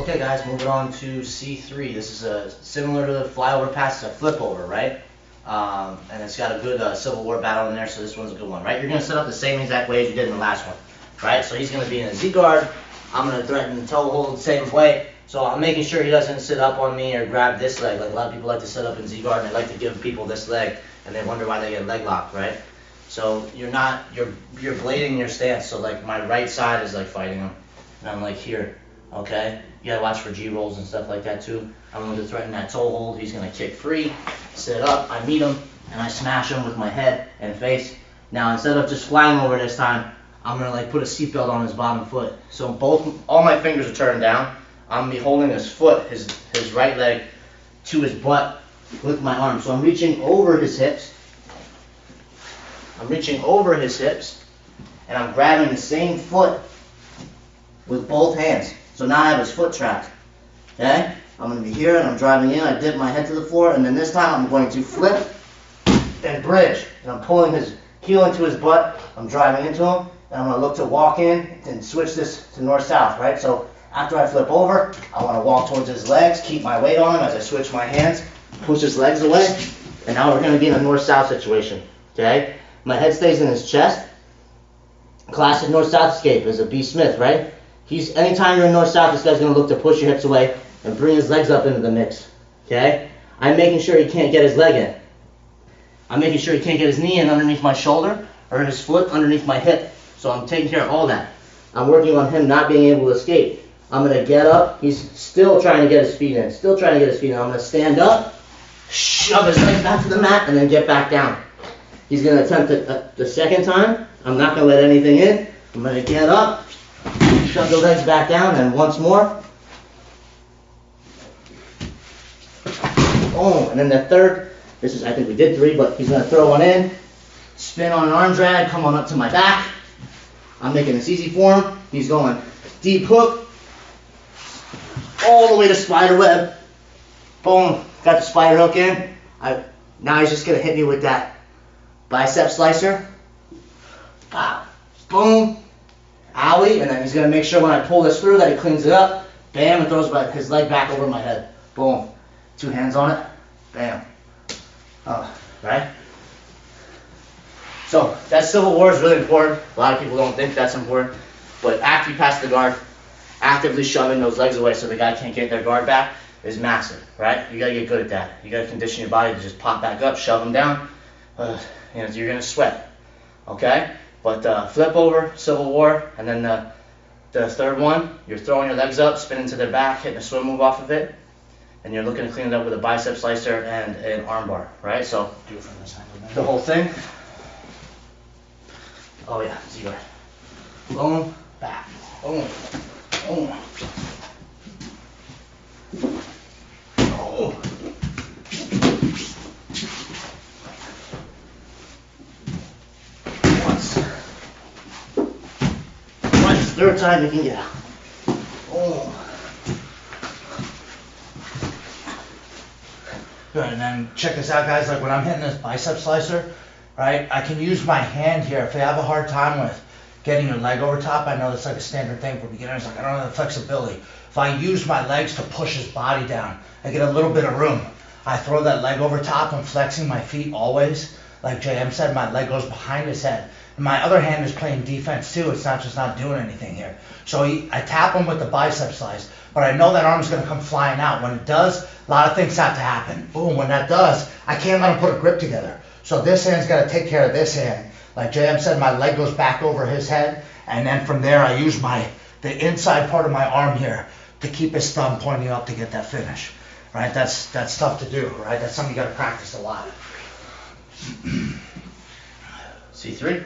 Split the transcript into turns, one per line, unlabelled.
Okay guys, moving on to C3. This is a similar to the flyover pass, it's a flip over, right? And it's got a good Civil War battle in there, so this one's a good one, right? You're going to set up the same exact way as you did in the last one, right? So he's going to be in a Z guard. I'm going to threaten the toe hold the same way. So I'm making sure he doesn't sit up on me or grab this leg. Like a lot of people like to sit up in Z guard and they like to give people this leg and they wonder why they get leg locked, right? So you're blading your stance. So like my right side is like fighting him and I'm like here, okay? You gotta watch for G rolls and stuff like that too. I'm going to threaten that toe hold. He's going to kick free, sit up, I meet him, and I smash him with my head and face. Now instead of just flying over this time, I'm going to like put a seatbelt on his bottom foot. So all my fingers are turned down. I'm gonna be holding his foot, his right leg, to his butt with my arm. So I'm reaching over his hips. And I'm grabbing the same foot with both hands. So now I have his foot trapped. Okay? I'm going to be here and I'm driving in. I dip my head to the floor, and then this time I'm going to flip and bridge. And I'm pulling his heel into his butt. I'm driving into him, and I'm going to look to walk in and switch this to north-south, right? So after I flip over, I want to walk towards his legs, keep my weight on him as I switch my hands, push his legs away, and now we're going to be in a north-south situation, okay? My head stays in his chest. Classic north-south escape is a B. Smith, right? Anytime you're in north-south, this guy's going to look to push your hips away and bring his legs up into the mix, okay? I'm making sure he can't get his leg in. I'm making sure he can't get his knee in underneath my shoulder or his foot underneath my hip. So I'm taking care of all that. I'm working on him not being able to escape. I'm going to get up. He's still trying to get his feet in. I'm going to stand up, shove his legs back to the mat, and then get back down. He's going to attempt it the second time. I'm not going to let anything in. I'm going to get up, shove the legs back down, and once more. Boom. And then the third, I think we did 3, but he's going to throw one in, spin on an arm drag, come on up to my back. I'm making this easy for him. He's going deep hook, all the way to spider web. Boom, got the spider hook in. Now he's just going to hit me with that bicep slicer. Wow. Boom, owie, and then he's going to make sure when I pull this through that he cleans it up. Bam, and throws his leg back over my head. Boom, 2 hands on it. Bam. Right? So that Civil War is really important. A lot of people don't think that's important. But after you pass the guard, actively shoving those legs away so the guy can't get their guard back is massive, right? You got to get good at that. You got to condition your body to just pop back up, shove them down. You're going to sweat, okay? But flip over, Civil War, and then the third one, you're throwing your legs up, spinning to their back, hitting a swim move off of it, and you're looking to clean it up with a bicep slicer and an arm bar, right? So do it from this angle. The whole thing. Oh yeah, Z-guard. Boom, back, boom. Oh. Oh. Once, third time you can get out. Oh.
Good, and then check this out, guys. Like when I'm hitting this bicep slicer, right, I can use my hand here. If you have a hard time with getting your leg over top, I know that's like a standard thing for beginners, like I don't have the flexibility. If I use my legs to push his body down, I get a little bit of room. I throw that leg over top, I'm flexing my feet always. Like JM said, my leg goes behind his head. And my other hand is playing defense too, it's not just not doing anything here. So I tap him with the bicep slice, but I know that arm's gonna come flying out. When it does, a lot of things have to happen. Boom, when that does, I can't let him put a grip together. So this hand's gotta take care of this hand. Like JM said, my leg goes back over his head, and then from there I use the inside part of my arm here to keep his thumb pointing up to get that finish. Right? That's tough to do, right? That's something you gotta practice a lot.
C3.